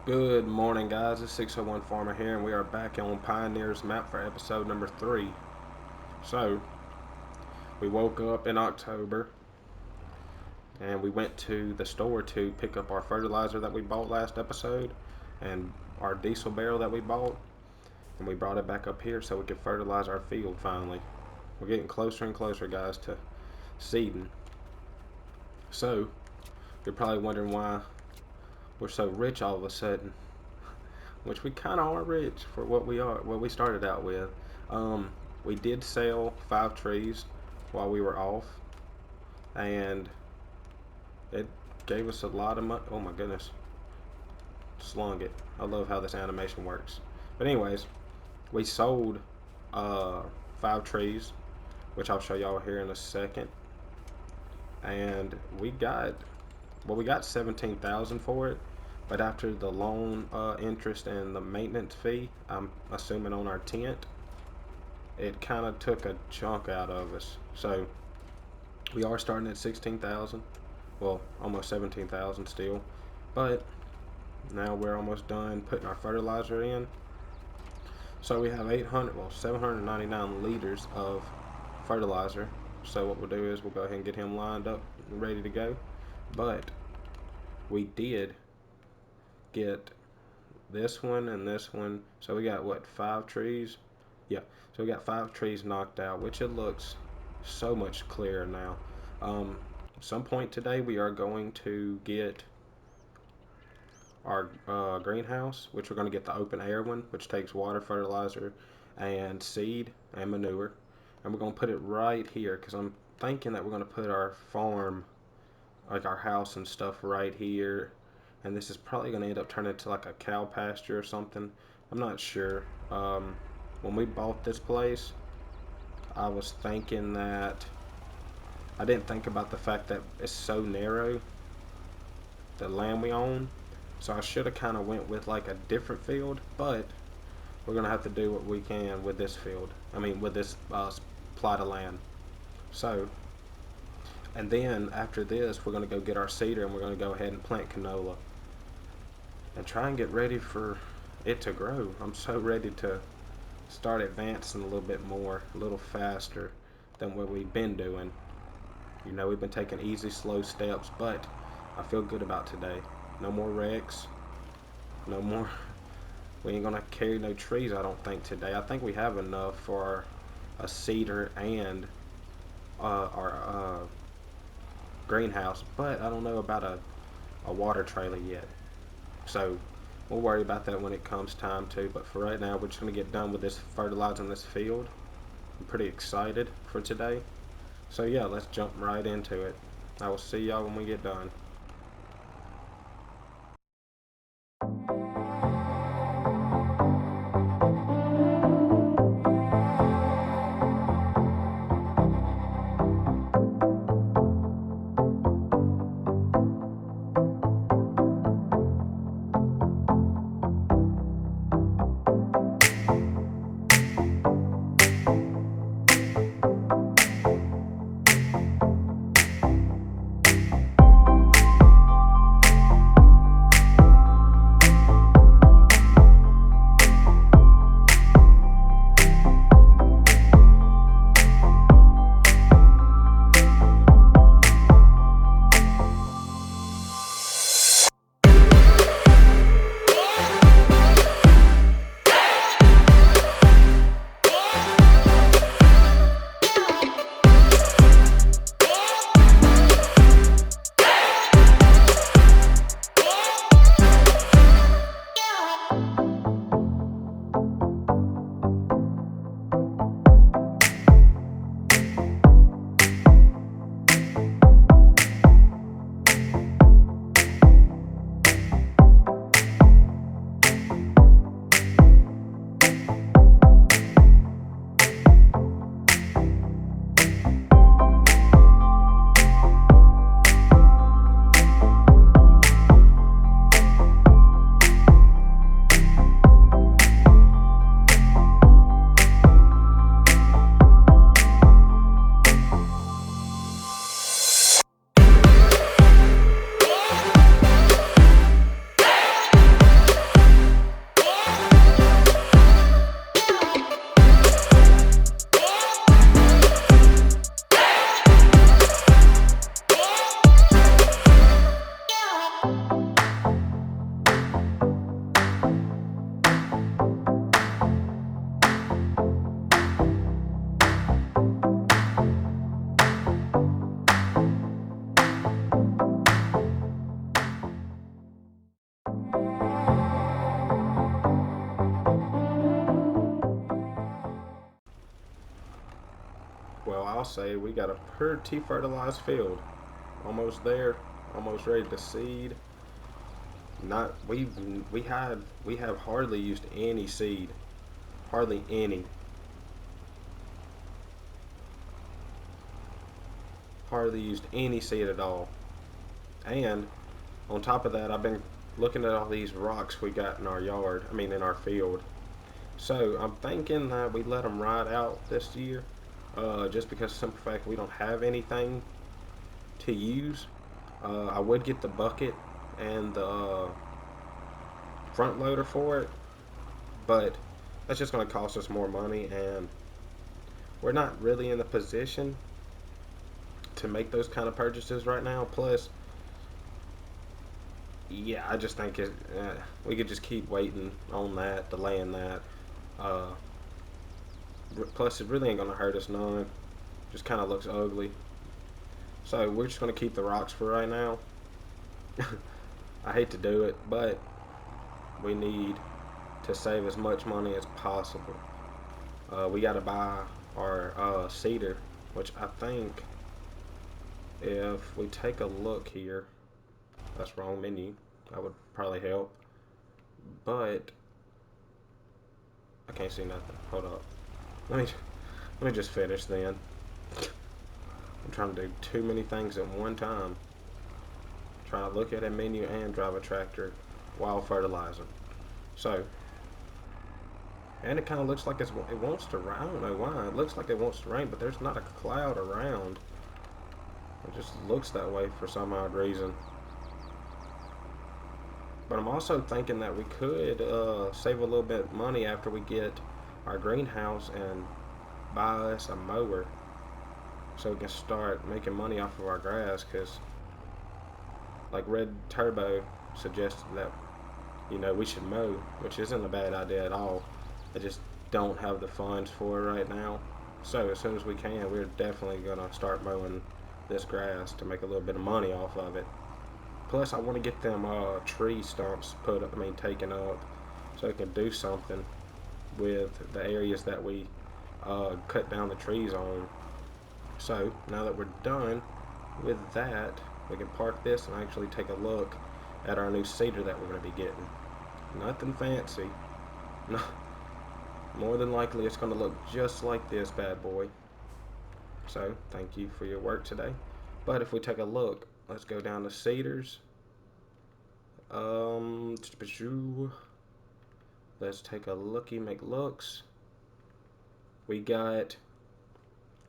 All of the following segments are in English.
Good morning, guys. It's 601 Farmer here, and we are back on Pioneer's Map for episode number 3. So, we woke up in October, and we went to the store to pick up our fertilizer that we bought last episode, and our diesel barrel that we bought, and we brought it back up here so we could fertilize our field finally. We're getting closer and closer, guys, to seeding. So, you're probably wondering why we're so rich all of a sudden. Which we kind of are rich for what we started out with. We did sell 5 trees while we were off, and it gave us a lot of money. Oh my goodness, slung it. I love how this animation works. But anyways, we sold uh, 5 trees, which I'll show y'all here in a second, and we got 17,000 for it. But after the loan interest and the maintenance fee, I'm assuming on our tent, it kind of took a chunk out of us. So we are starting at 16,000. Well, almost 17,000 still. But now we're almost done putting our fertilizer in. So we have 799 liters of fertilizer. So what we'll do is we'll go ahead and get him lined up and ready to go. But we did get this one and this one. So we got what, 5 trees? Yeah. So we got 5 trees knocked out, which it looks so much clearer now. Some point today we are going to get our greenhouse, which we're going to get the open air one, which takes water, fertilizer, and seed and manure. And we're going to put it right here because I'm thinking that we're going to put our farm, like our house and stuff, right here. And this is probably going to end up turning into like a cow pasture or something. I'm not sure. When we bought this place, I was thinking that I didn't think about the fact that it's so narrow, the land we own. So I should have kind of went with like a different field, but we're gonna have to do what we can with this field. I mean, with this plot of land. So, and then after this, we're gonna go get our seeder and we're gonna go ahead and plant canola and try and get ready for it to grow. I'm so ready to start advancing a little bit more, a little faster than what we've been doing. You know, we've been taking easy, slow steps, but I feel good about today. No more wrecks. No more. We ain't gonna carry no trees, I don't think, today. I think we have enough for a cedar and our greenhouse, but I don't know about a water trailer yet. So we'll worry about that when it comes time to. But for right now, we're just gonna get done with this fertilizing this field. I'm pretty excited for today. So yeah, let's jump right into it. I will see y'all when we get done. I'll say we got a pretty fertilized field. Almost there, almost ready to seed. Not we have hardly used any seed, hardly any, hardly used any seed at all. And on top of that, I've been looking at all these rocks we got in our yard. I mean, in our field. So I'm thinking that we let them ride out this year, just because of the simple fact we don't have anything to use. I would get the bucket and the front loader for it, but that's just going to cost us more money, and we're not really in a position to make those kind of purchases right now. Plus, yeah, I just think we could just keep waiting on that, delaying that. Uh, Plus, it really ain't going to hurt us none. Just kind of looks ugly. So we're just going to keep the rocks for right now. I hate to do it, but we need to save as much money as possible. We got to buy our cedar, which I think if we take a look here, that's wrong menu. That would probably help, but I can't see nothing. Hold up. Let me let me just finish then. I'm trying to do too many things at one time. Trying to look at a menu and drive a tractor while fertilizing. So, and it kind of looks like it wants to rain. I don't know why. It looks like it wants to rain, but there's not a cloud around. It just looks that way for some odd reason. But I'm also thinking that we could save a little bit of money after we get our greenhouse and buy us a mower so we can start making money off of our grass, because like Red Turbo suggested that we should mow, which isn't a bad idea at all. I just don't have the funds for it right now. So as soon as we can, we're definitely gonna start mowing this grass to make a little bit of money off of it. Plus, I want to get them tree stumps put up, taken up, so I can do something with the areas that we cut down the trees on. So now that we're done with that, we can park this and actually take a look at our new cedar that we're going to be getting. Nothing fancy. No, more than likely it's going to look just like this bad boy. So thank you for your work today. But if we take a look, let's go down to cedars. Let's take a looky, make looks. We got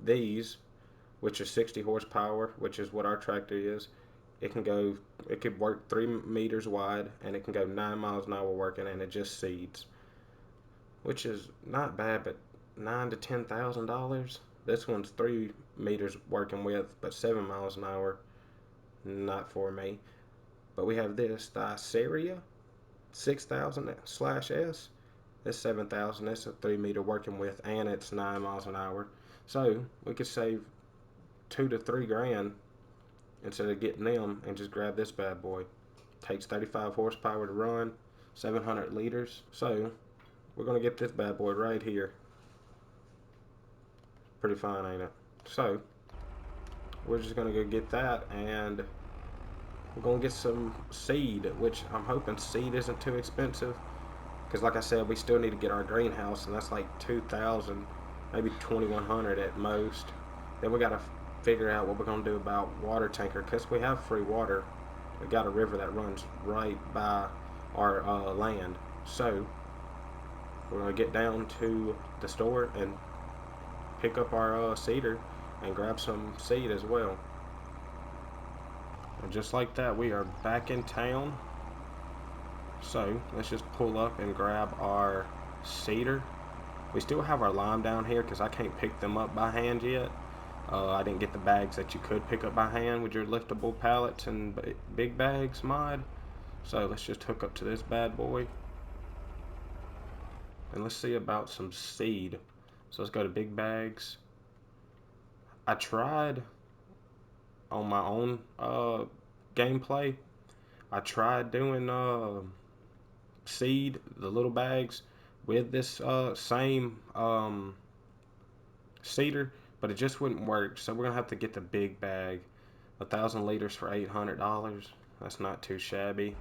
these, which are 60 horsepower, which is what our tractor is. It could work 3 meters wide, and it can go 9 miles an hour working, and it just seeds, which is not bad, but $9,000 to $10,000. This one's 3 meters working with, but 7 miles an hour, not for me. But we have this, the Iceria 6000/S. It's 7,000. It's a 3 meter working with, and it's 9 miles an hour. So we could save 2 to 3 grand instead of getting them and just grab this bad boy. Takes 35 horsepower to run, 700 liters. So we're gonna get this bad boy right here. Pretty fine, ain't it? So we're just gonna go get that, and we're gonna get some seed, which I'm hoping seed isn't too expensive, because like I said, we still need to get our greenhouse, and that's like 2,000, maybe 2,100 at most. Then we gotta figure out what we're gonna do about water tanker, because we have free water. We got a river that runs right by our land. So we're gonna get down to the store and pick up our cedar and grab some seed as well. And just like that, we are back in town. So let's just pull up and grab our cedar. We still have our lime down here because I can't pick them up by hand yet. I didn't get the bags that you could pick up by hand with your liftable pallets and big bags mod. So let's just hook up to this bad boy. And let's see about some seed. So let's go to big bags. I tried on my own gameplay. I tried doing seed, the little bags, with this same cedar, but it just wouldn't work. So we're gonna have to get the big bag, 1,000 liters for $800. That's not too shabby.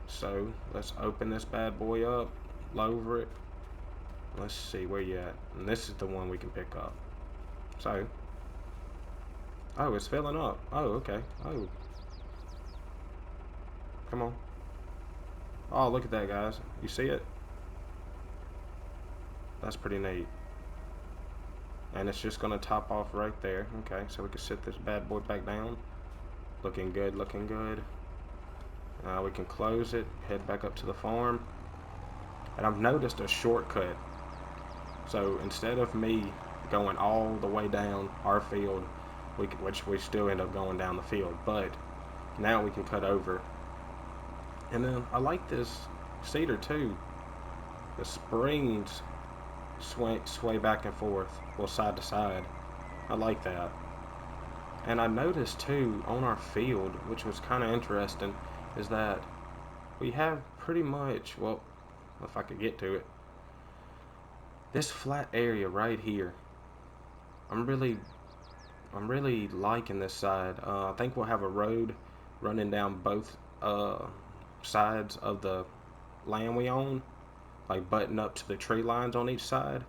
So let's open this bad boy up, lower it. Let's see where you at. And this is the one we can pick up. So, oh, it's filling up. Oh, okay. Oh, come on. Oh, look at that, guys. You see it? That's pretty neat. And it's just gonna top off right there. Okay, so we can sit this bad boy back down. Looking good, looking good. We can close it, head back up to the farm. And I've noticed a shortcut. So instead of me going all the way down our field, which we still end up going down the field, but now we can cut over. And then I like this seeder too. The springs sway back and forth, well, side to side. I like that. And I noticed too on our field, which was kind of interesting, is that we have pretty much, well, if I could get to it, this flat area right here. I'm really liking this side. I think we'll have a road running down both sides of the land we own, like button up to the tree lines on each side.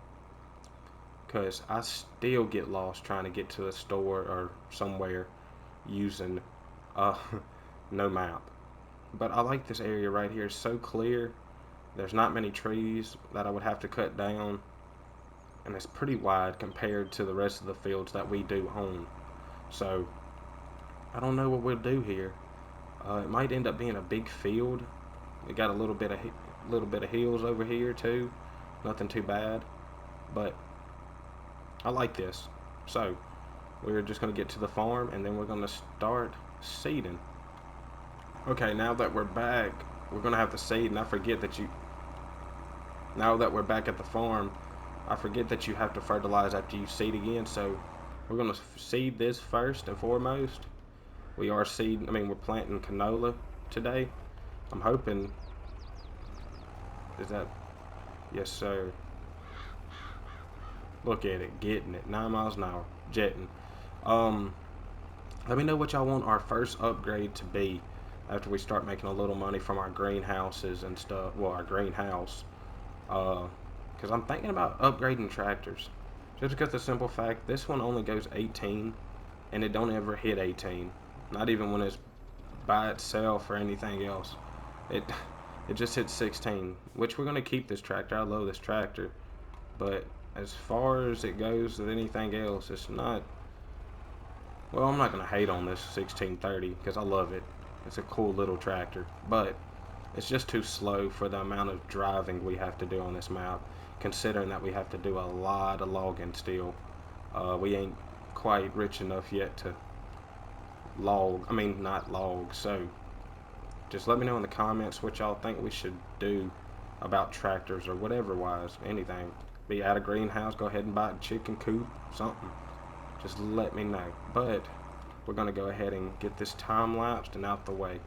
Because I still get lost trying to get to the store or somewhere using no map. But I like this area right here. It's so clear. There's not many trees that I would have to cut down. And it's pretty wide compared to the rest of the fields that we do own. So, I don't know what we'll do here. It might end up being a big field. We got a little bit of hills over here too. Nothing too bad. But I like this. So, we're just going to get to the farm and then we're going to start seeding. Okay, now that we're back, we're going to have to seed, and I forget that now that we're back at the farm, I forget that you have to fertilize after you seed again, so we're going to seed this first and foremost. We're planting canola today. I'm hoping, yes sir. Look at it, getting it, 9 miles an hour, jetting. Let me know what y'all want our first upgrade to be after we start making a little money from our greenhouses and stuff. Well, our greenhouse. Because I'm thinking about upgrading tractors. Just because the simple fact, this one only goes 18, and it don't ever hit 18. Not even when it's by itself or anything else. It just hits 16, which we're going to keep this tractor. I love this tractor. But as far as it goes with anything else, it's not... Well, I'm not going to hate on this 1630 because I love it. It's a cool little tractor. But it's just too slow for the amount of driving we have to do on this map, considering that we have to do a lot of logging still. We ain't quite rich enough yet to not log. So just let me know in the comments what y'all think we should do about tractors or whatever wise, anything. Be out of greenhouse, go ahead and buy a chicken coop, something. Just let me know. But we're going to go ahead and get this time lapsed and out the way.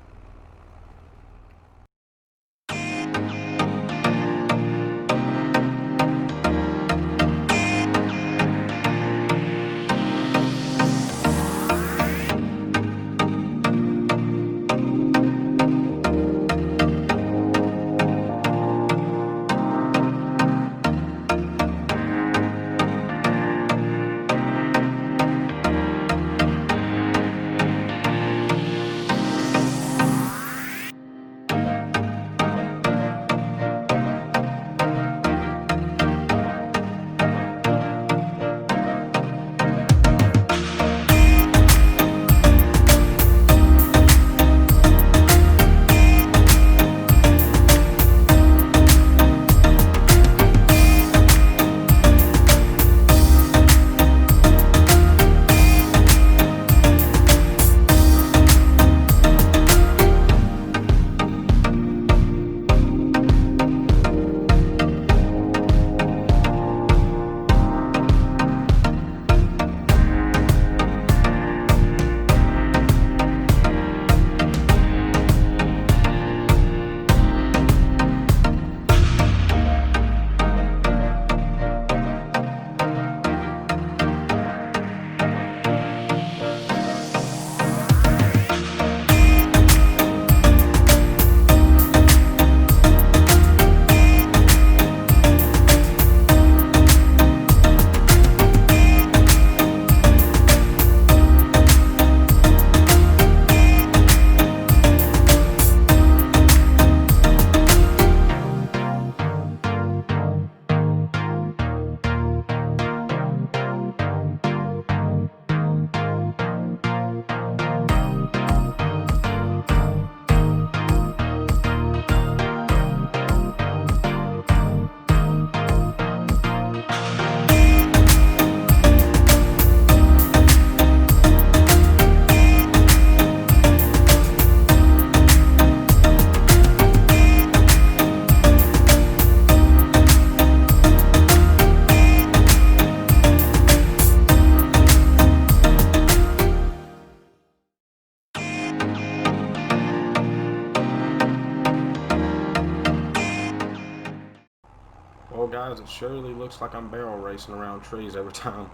Well, guys, it surely looks like I'm barrel racing around trees every time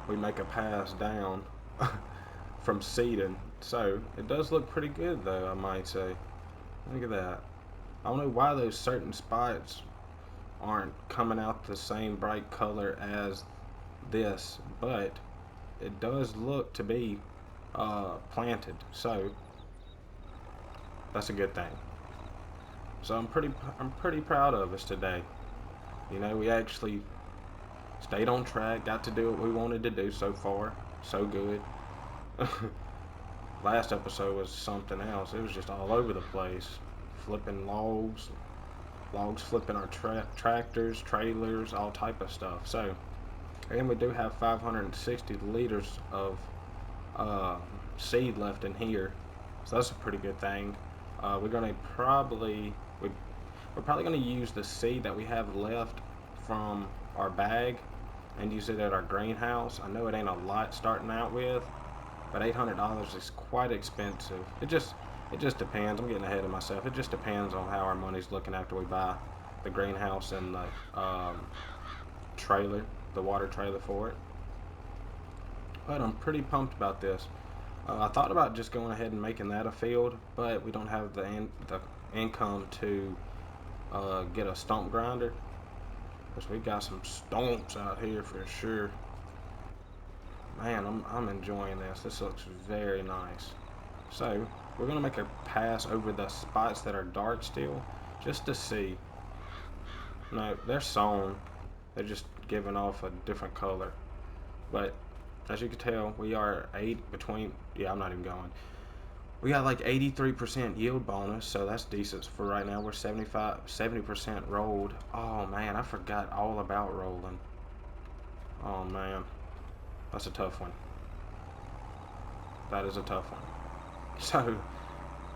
we make a pass down from seeding. So, it does look pretty good, though, I might say. Look at that. I don't know why those certain spots aren't coming out the same bright color as this, but it does look to be planted. So, that's a good thing. So I'm pretty proud of us today. You know, we actually stayed on track, got to do what we wanted to do so far. So good. Last episode was something else. It was just all over the place. Flipping logs flipping our tractors, trailers, all type of stuff. So, and we do have 560 liters of seed left in here. So that's a pretty good thing. We're probably going to use the seed that we have left from our bag and use it at our greenhouse. I know it ain't a lot starting out with, but $800 is quite expensive. It just depends. I'm getting ahead of myself. It just depends on how our money's looking after we buy the greenhouse and the trailer, the water trailer for it. But I'm pretty pumped about this. I thought about just going ahead and making that a field, but we don't have the income to get a stump grinder, because we got some stumps out here for sure. Man, I'm enjoying this. This looks very nice. So we're gonna make a pass over the spots that are dark still, just to see. No, they're sown. They're just giving off a different color. But as you can tell, we are I'm not even going. We got like 83% yield bonus, so that's decent for right now. We're 70% rolled. Oh man, I forgot all about rolling. Oh man, that's a tough one. That is a tough one. So,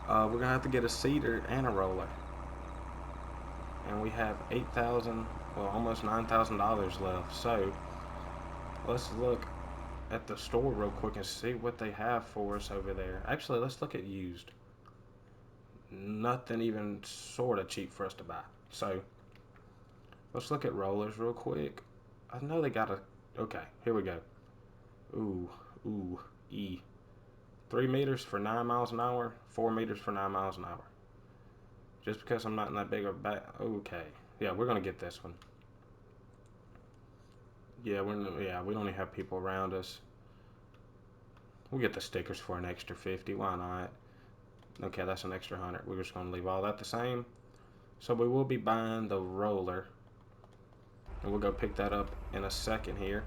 we're gonna have to get a seeder and a roller. And we have almost $9,000 left. So, let's look at the store real quick and see what they have for us over there. Actually, let's look at used. Nothing even sort of cheap for us to buy. So, let's look at rollers real quick. I know they got okay, here we go. Ooh, 3 meters for 9 miles an hour, 4 meters for 9 miles an hour. Just because I'm not in that big of a back. Okay. Yeah, we're going to get this one. Yeah, we don't even have people around us. We'll get the stickers for an extra 50. Why not? Okay, that's an extra 100. We're just going to leave all that the same. So we will be buying the roller. And we'll go pick that up in a second here.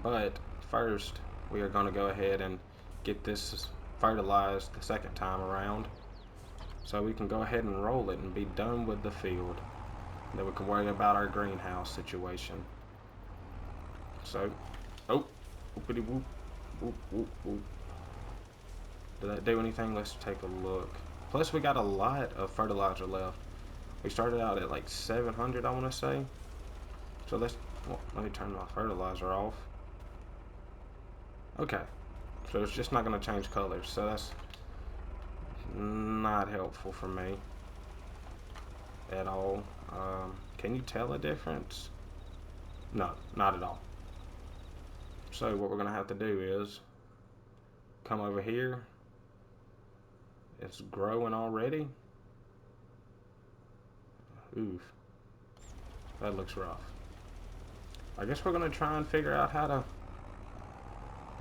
But first, we are going to go ahead and get this fertilized the second time around, so we can go ahead and roll it and be done with the field. And then we can worry about our greenhouse situation. So, whoopity whoop, whoop, whoop, whoop. Did that do anything? Let's take a look. Plus, we got a lot of fertilizer left. We started out at like 700, I want to say. So let me turn my fertilizer off. Okay. So it's just not going to change colors, so that's not helpful for me at all. Can you tell a difference? No, not at all. So what we're going to have to do is come over here. It's growing already. Oof. That looks rough. I guess we're going to try and figure out how to...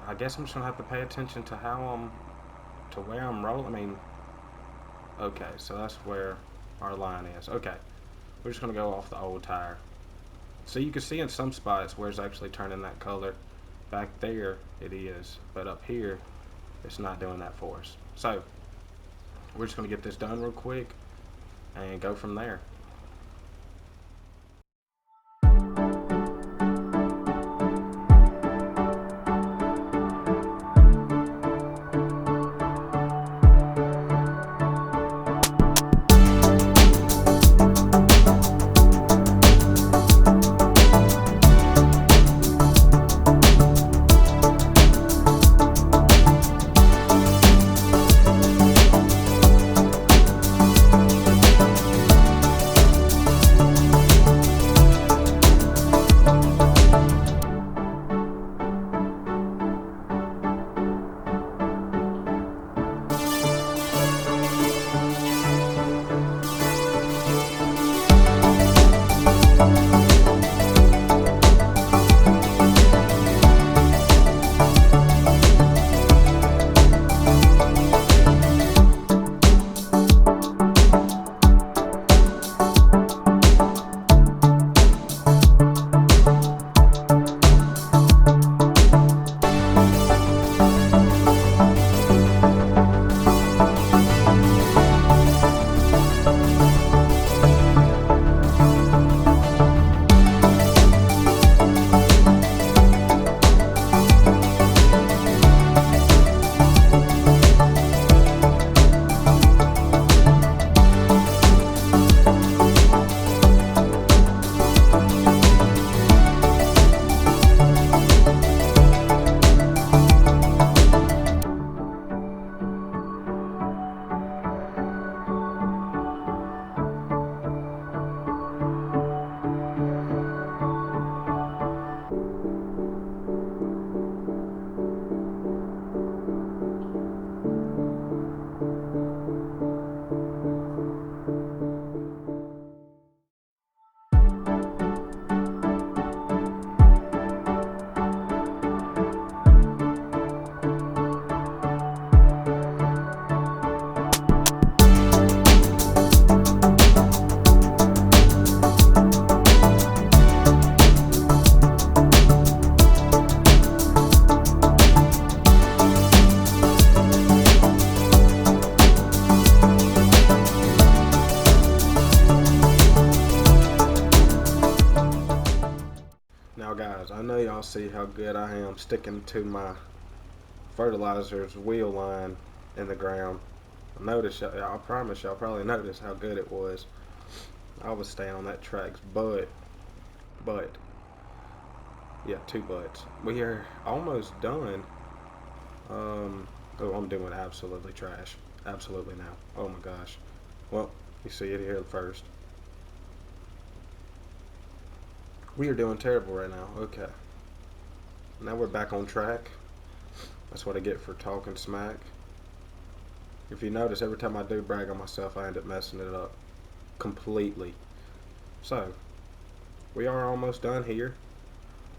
I guess I'm just going to have to pay attention to where I'm rolling. I mean, okay, so that's where our line is. Okay, we're just going to go off the old tire. So you can see in some spots where it's actually turning that color. Back there, it is. But up here, it's not doing that for us. So, we're just going to get this done real quick and go from there. guys, I know y'all see how good I am sticking to my fertilizer's wheel line in the ground. I promise y'all probably noticed how good it was. I was staying on that tracks, but, yeah, two buts. We are almost done. Oh, I'm doing absolutely trash. Absolutely now. Oh my gosh. Well, you see it here first. We are doing terrible right now. Okay. Now we're back on track. That's what I get for talking smack. If you notice, every time I do brag on myself, I end up messing it up completely. So, we are almost done here.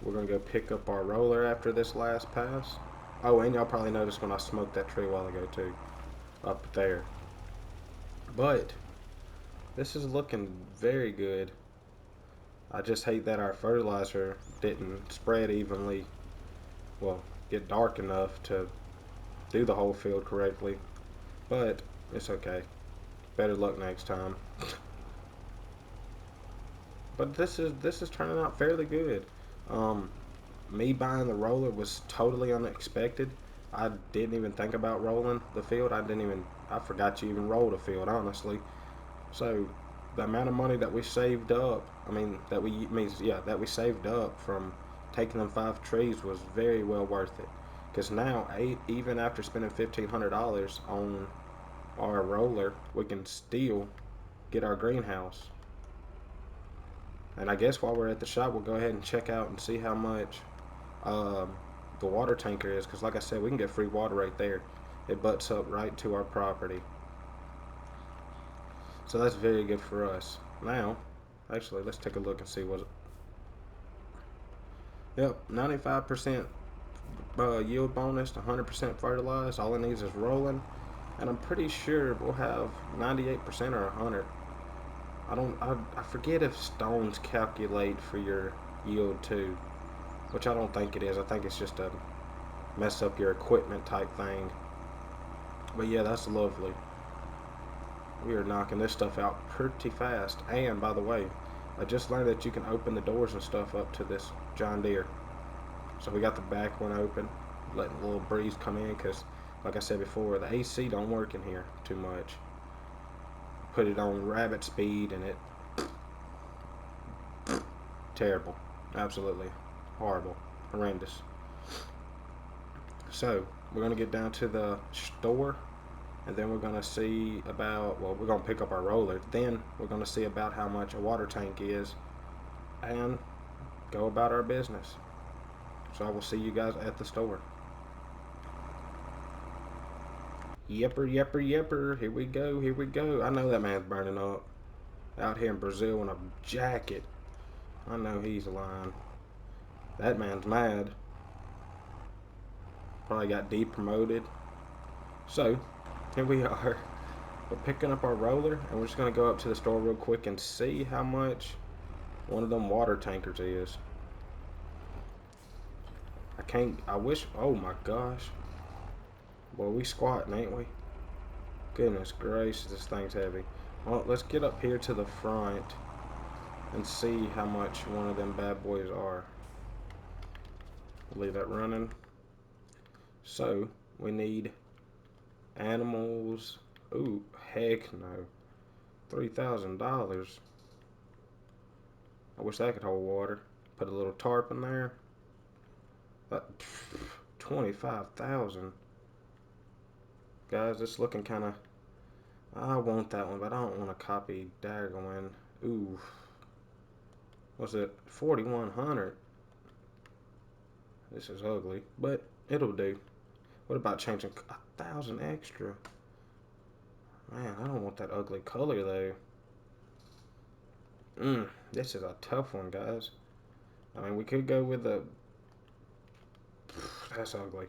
We're going to go pick up our roller after this last pass. Oh, and y'all probably noticed when I smoked that tree a while ago too. Up there. But, this is looking very good. I just hate that our fertilizer didn't spread evenly. Well, get dark enough to do the whole field correctly. But, it's okay. Better luck next time. But this is turning out fairly good. Um, Me buying the roller was totally unexpected. I didn't even think about rolling the field. I forgot you even rolled a field, honestly. So the amount of money that we saved up, that we saved up from taking them 5 trees was very well worth it. Because now, even after spending $1,500 on our roller, we can still get our greenhouse. And I guess while we're at the shop, we'll go ahead and check out and see how much um, the water tanker is. Because like I said, we can get free water right there. It butts up right to our property. So that's very good for us. Now, actually, let's take a look and see what. Yep, 95% yield bonus to 100% fertilized. All it needs is rolling. And I'm pretty sure we'll have 98% or 100. I forget if stones calculate for your yield too, which I don't think it is. I think it's just a mess up your equipment type thing. But yeah, that's lovely. We are knocking this stuff out pretty fast. And by the way, I just learned that you can open the doors and stuff up to this John Deere. So we got the back one open, letting a little breeze come in because, like I said before, the AC don't work in here too much. Put it on rabbit speed and it terrible, absolutely horrible, horrendous. So we're gonna get down to the store, and then we're gonna see about, well, we're gonna pick up our roller. Then we're gonna see about how much a water tank is, and go about our business. So I will see you guys at the store. Yepper, yepper, yepper. Here we go, here we go. I know that man's burning up out here in Brazil in a jacket. I know he's lying. That man's mad. Probably got depromoted. So, here we are. We're picking up our roller, and we're just going to go up to the store real quick and see how much one of them water tankers is. I wish, oh my gosh. Well, we squatting, ain't we? Goodness gracious, this thing's heavy. Well, let's get up here to the front and see how much one of them bad boys are. Leave that running. So, we need animals. Ooh, heck no. $3,000. I wish that could hold water. Put a little tarp in there. That 25,000. Guys, it's looking kind of. I want that one, but I don't want to copy Daggone. Ooh, was it 4,100? This is ugly, but it'll do. What about changing 1,000 extra? Man, I don't want that ugly color though. This is a tough one, guys. I mean, we could go with the. That's ugly.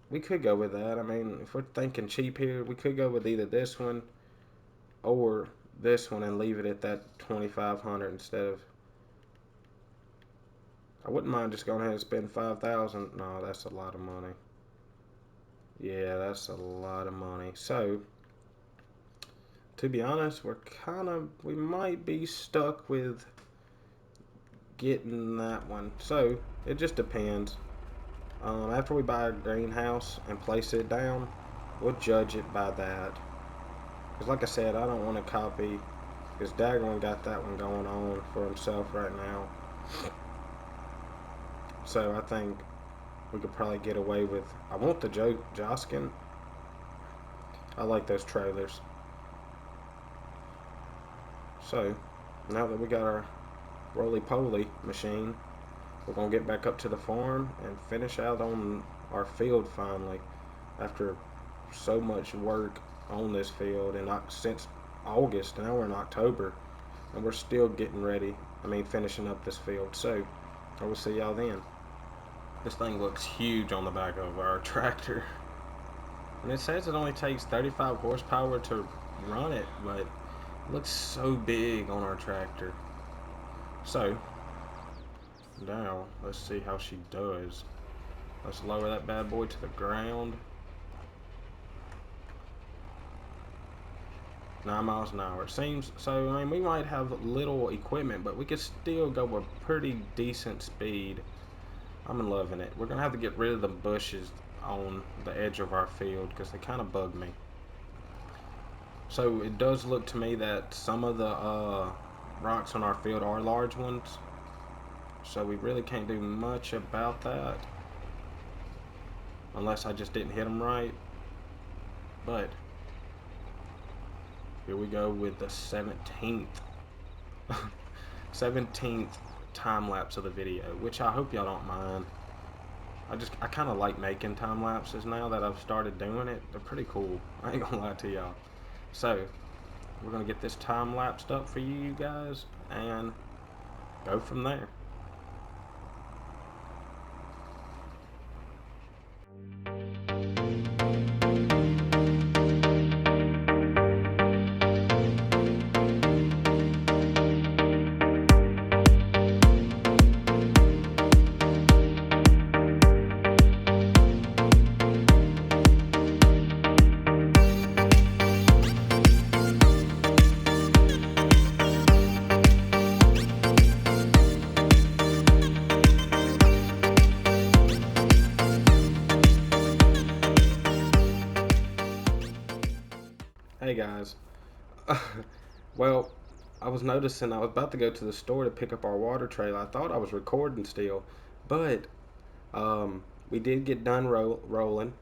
We could go with that. I mean, if we're thinking cheap here, we could go with either this one or this one and leave it at that 2,500 instead of. I wouldn't mind just going ahead and spend 5,000. No, that's a lot of money. Yeah, that's a lot of money. So, to be honest, we might be stuck with getting that one. So it just depends. After we buy a greenhouse and place it down, we'll judge it by that. Because like I said, I don't want to copy, because Dagon got that one going on for himself right now. So I think we could probably get away with, I want the Joskin. I like those trailers. So now that we got our roly-poly machine, we're going to get back up to the farm and finish out on our field finally, after so much work on this field, and not since August. Now we're in October and we're still getting ready, finishing up this field. So I will see y'all then. This thing looks huge on the back of our tractor, and it says it only takes 35 horsepower to run it, but it looks so big on our tractor. So now let's see how she does. Let's lower that bad boy to the ground. 9 miles an hour. It seems so. We might have little equipment, but we could still go a pretty decent speed. I'm loving it. We're gonna have to get rid of the bushes on the edge of our field because they kind of bug me. So it does look to me that some of the rocks on our field are large ones, so we really can't do much about that unless I just didn't hit them right. But here we go with the 17th 17th time lapse of the video, which I hope y'all don't mind. I kind of like making time lapses now that I've started doing it. They're pretty cool. I ain't gonna lie to y'all. So we're gonna get this time lapsed up for you guys and go from there. Hey guys. Well, I was noticing I was about to go to the store to pick up our water trailer. I thought I was recording still, but we did get done rolling.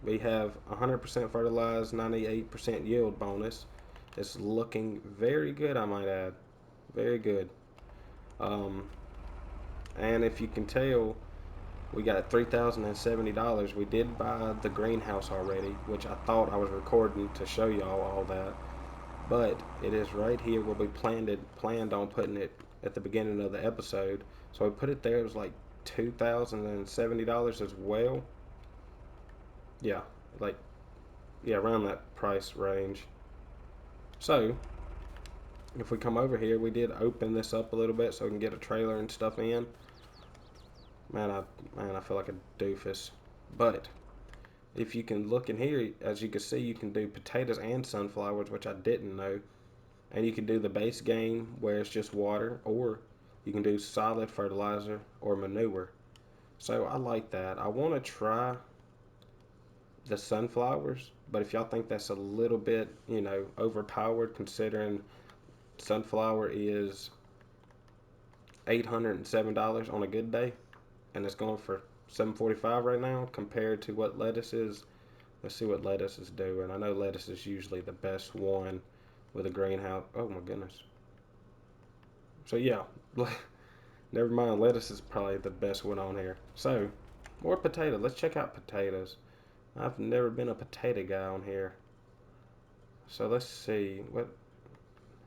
We have 100% fertilized, 98% yield bonus. It's looking very good, I might add. Very good. Um, and if you can tell, we got $3,070. We did buy the greenhouse already, which I thought I was recording to show y'all all that. But it is right here where we planned on putting it at the beginning of the episode. So we put it there. It was like $2,070 as well. Yeah, like, yeah, around that price range. So if we come over here, we did open this up a little bit so we can get a trailer and stuff in. Man, I feel like a doofus. But if you can look in here, as you can see, you can do potatoes and sunflowers, which I didn't know. And you can do the base game where it's just water, or you can do solid fertilizer or manure. So I like that. I want to try the sunflowers, but if y'all think that's a little bit, overpowered, considering sunflower is $807 on a good day, and it's going for $745 right now compared to what lettuce is. Let's see what lettuce is doing. I know lettuce is usually the best one with a greenhouse. Oh my goodness. So yeah, never mind. Lettuce is probably the best one on here. So more potato. Let's check out potatoes. I've never been a potato guy on here. So let's see what.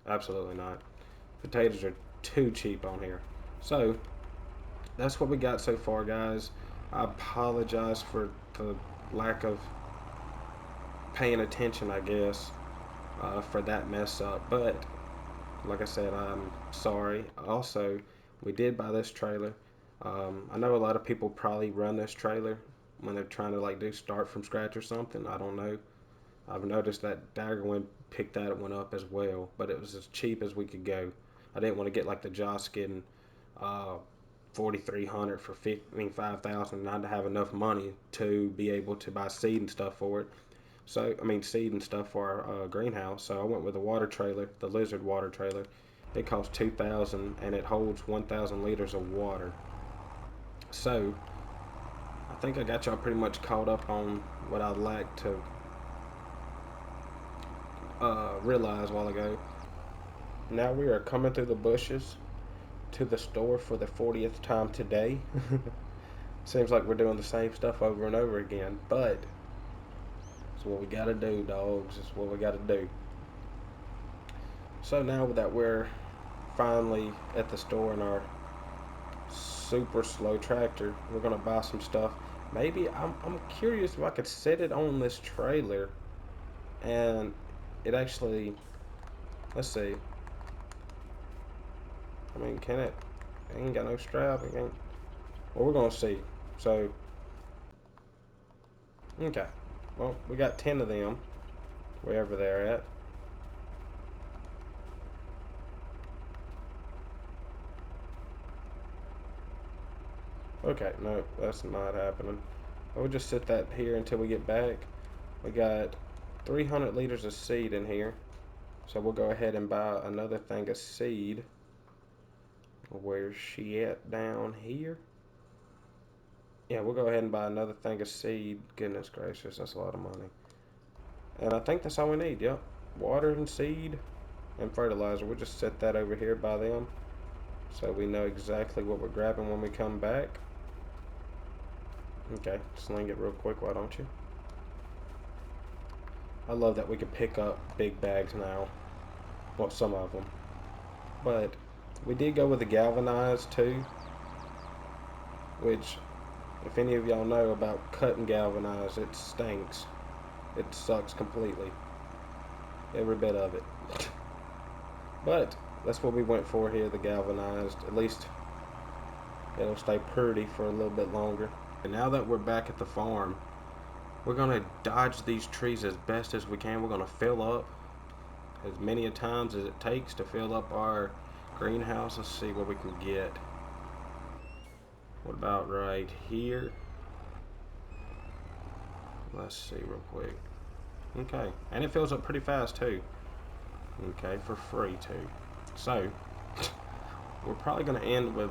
Absolutely not. Potatoes are too cheap on here. So that's what we got so far, guys. I apologize for the lack of paying attention, I guess, for that mess up. But like I said, I'm sorry. Also, we did buy this trailer. I know a lot of people probably run this trailer when they're trying to do start from scratch or something. I don't know. I've noticed that Daggerwin picked that one up as well, but it was as cheap as we could go. I didn't want to get like the Joskin uh, 4,300 for 5,000, not to have enough money to be able to buy seed and stuff for it. So I mean seed and stuff for our greenhouse. So I went with a water trailer, the Lizard water trailer. It costs 2,000 and it holds 1,000 liters of water. So I think I got y'all pretty much caught up on what I'd like to realize a while ago. Now we are coming through the bushes to the store for the 40th time today. Seems like we're doing the same stuff over and over again, but it's what we gotta do, dogs. It's what we gotta do. So now that we're finally at the store in our super slow tractor, we're gonna buy some stuff. Maybe I'm curious if I could set it on this trailer and it actually, let's see. I mean, can it? It ain't got no strap. It ain't. Well, we're gonna see. So, okay. Well, we got 10 of them, wherever they're at. Okay, no, that's not happening. We'll just sit that here until we get back. We got 300 liters of seed in here. So we'll go ahead and buy another thing of seed. Where's she at? Down here? Yeah, we'll go ahead and buy another thing of seed. Goodness gracious, that's a lot of money. And I think that's all we need, yep. Water and seed and fertilizer. We'll just set that over here by them so we know exactly what we're grabbing when we come back. Okay, sling it real quick, why don't you? I love that we can pick up big bags now. Well, some of them. But we did go with the galvanized too, which, if any of y'all know about cutting galvanized, it stinks. It sucks completely. Every bit of it. But that's what we went for here, the galvanized. At least it'll stay pretty for a little bit longer. And now that we're back at the farm, we're gonna dodge these trees as best as we can. We're gonna fill up as many times as it takes to fill up our greenhouse. Let's see what we can get. What about right here? Let's see real quick. Okay, and it fills up pretty fast too. Okay, for free too. So we're probably gonna end with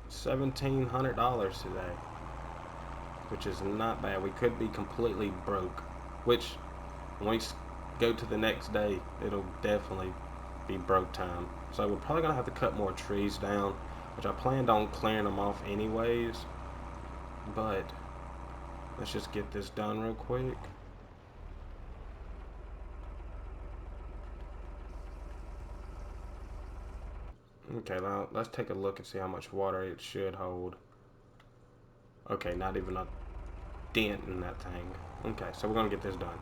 $1,700 today, which is not bad. We could be completely broke, which when we go to the next day, it'll definitely be broke time. So we're probably gonna have to cut more trees down, which I planned on clearing them off anyways. But let's just get this done real quick. Okay, now let's take a look and see how much water it should hold. Okay, not even a dent in that thing. Okay, so we're gonna get this done.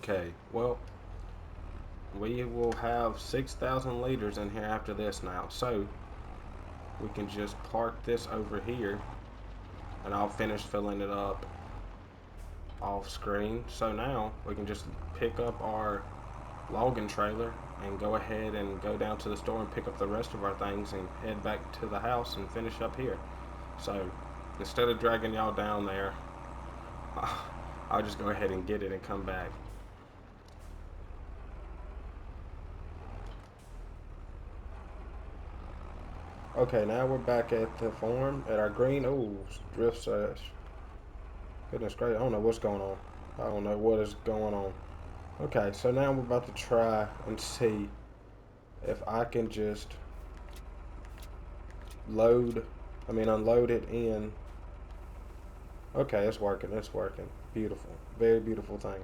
Okay, well, we will have 6,000 liters in here after this now. So we can just park this over here and I'll finish filling it up off screen. So now we can just pick up our logging trailer and go ahead and go down to the store and pick up the rest of our things and head back to the house and finish up here. So instead of dragging y'all down there, I'll just go ahead and get it and come back. Okay, now we're back at the farm at our green. Oh, drift sash. Goodness gracious, I don't know what's going on. I don't know what is going on. Okay, so now we're about to try and see if I can just unload it in. Okay, it's working, it's working. Beautiful, very beautiful thing.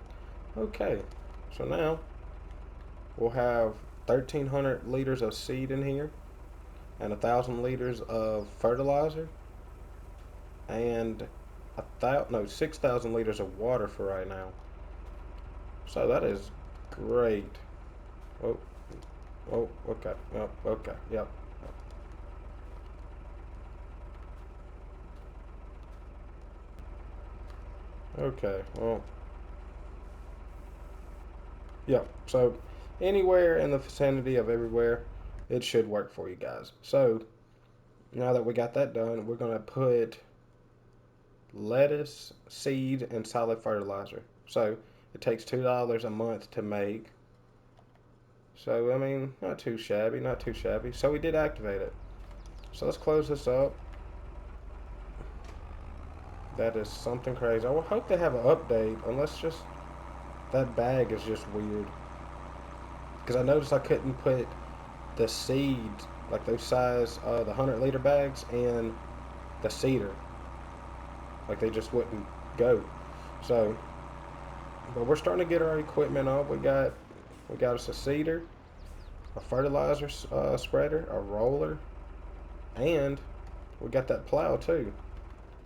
Okay, so now we'll have 1,300 liters of seed in here and 1,000 liters of fertilizer and 6,000 liters of water for right now. So that is great. Oh, oh, okay, yep, okay, yep. Okay, well, yep. So anywhere in the vicinity of everywhere, it should work for you guys. So now that we got that done, we're gonna put lettuce, seed, and solid fertilizer. So it takes $2 a month to make. So I mean, not too shabby, not too shabby. So we did activate it. So let's close this up. That is something crazy. I will hope they have an update, unless just that bag is just weird. Because I noticed I couldn't put the seed, like those size, the 100-liter bags, in the seeder. Like they just wouldn't go. So, but we're starting to get our equipment up. We got us a seeder, a fertilizer spreader, a roller, and we got that plow too.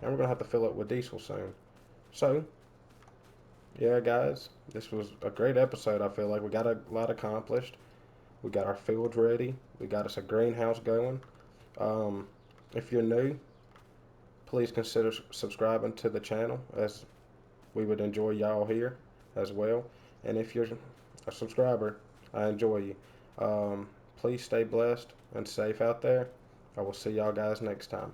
And we're gonna have to fill it with diesel soon. So, yeah, guys, this was a great episode. I feel like we got a lot accomplished. We got our fields ready. We got us a greenhouse going. Um, if you're new, please consider subscribing to the channel, as we would enjoy y'all here as well. And if you're a subscriber, I enjoy you. Please stay blessed and safe out there. I will see y'all guys next time.